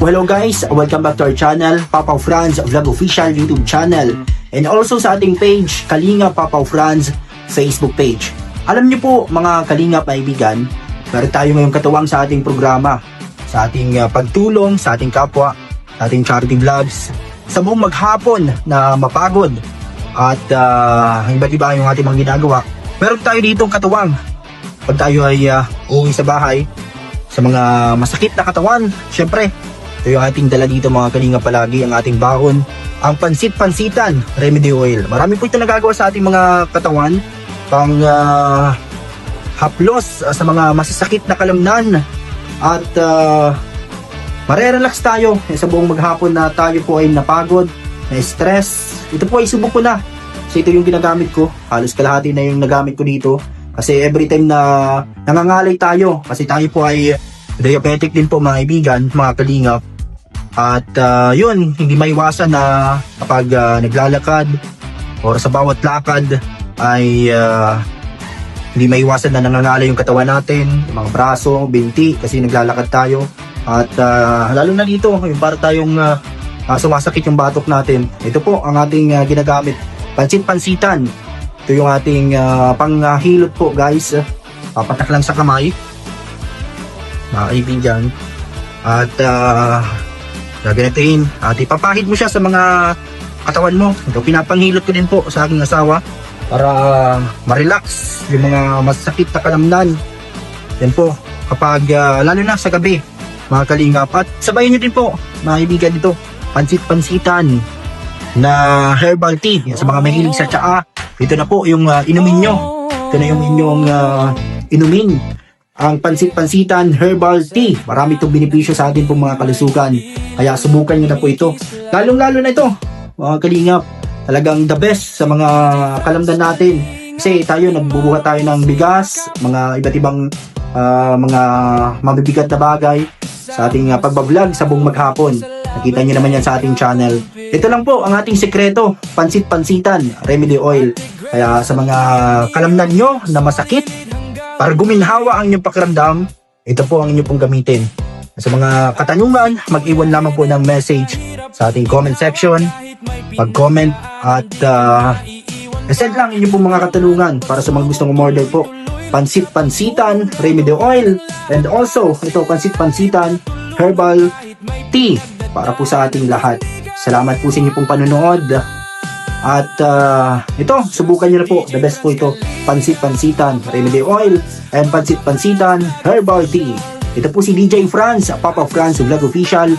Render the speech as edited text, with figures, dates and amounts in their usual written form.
Hello guys, welcome back to our channel, Papaw Franz Vlog Official YouTube channel, and also sa ating page, Kalinga Papaw Franz Facebook page. Alam niyo po mga Kalingap kaibigan, meron tayo ngayong katuwang sa ating programa, sa ating pagtulong sa ating kapwa, sa ating charity vlogs, sa buong maghapon na mapagod at iba't iba yung ating mga ginagawa. Meron tayo ditong katuwang pag tayo ay uuwi sa bahay, sa mga masakit na katawan. Syempre, ito yung ating dala dito mga Kalinga palagi, ang ating baon, ang pansit-pansitan, remedy oil. Marami po ito nagagawa sa ating mga katawan, pang haplos sa mga masasakit na kalamnan. At marerelax tayo sa buong maghapon na tayo po ay napagod, na stress. Ito po ay subok ko na. So ito yung ginagamit ko, halos kalahati na yung nagamit ko dito. Kasi every time na nangangalay tayo, kasi tayo po ay diabetic din po mga kaibigan, mga Kalingap. At yun, hindi maiwasan na kapag naglalakad or sa bawat lakad ay hindi maiwasan na nangangalay yung katawan natin, yung mga braso, binti, kasi naglalakad tayo. At lalo na dito, yung para tayong sumasakit yung batok natin. Ito po ang ating ginagamit, pansit-pansitan. Ito yung ating panghilot po guys. Papatak lang sa kamay, mga kaibigan. At gaganatin at ipapahid mo siya sa mga katawan mo. Ito pinapanghilot ko din po sa aking asawa para ma-relax yung mga masakit na kalamnan. Yan po kapag lalo na sa gabi mga Kalingap. At sabayin nyo din po mga kaibigan dito, pansit-pansitan na herbal tea. Yan, sa mga mahilig sa tsaa, ito na po yung inumin nyo. Ito na yung inyong inumin, ang pansit-pansitan herbal tea. Marami itong benepisyo sa atin pong mga kalusugan, kaya subukan nyo na po ito. Lalong-lalo na ito mga Kalingap, talagang the best sa mga kalamdan natin. Kasi tayo, nagbubuhat tayo ng bigas, mga iba't ibang mga mabibigat na bagay sa ating pagbablog sa buong maghapon. Nakita nyo naman yan sa ating channel. Ito lang po ang ating sekreto, pansit-pansitan, remedy oil. Kaya sa mga kalamnan nyo na masakit, para guminhawa ang inyong pakiramdam, ito po ang inyong pong gamitin. Sa mga katanungan, mag-iwan lamang po ng message sa ating comment section. Mag-comment at send lang inyong pong mga katanungan para sa mga gustong umorder po. Pansit-pansitan, remedy oil, and also ito pansit-pansitan, herbal tea para po sa ating lahat. Salamat po sa inyong pong panonood. At ito, subukan nyo na po. The best po ito, pansit-pansitan, remedy oil, and pansit-pansitan, herbal tea. Ito po si DJ Franz, Papaw Franz Vlog Official.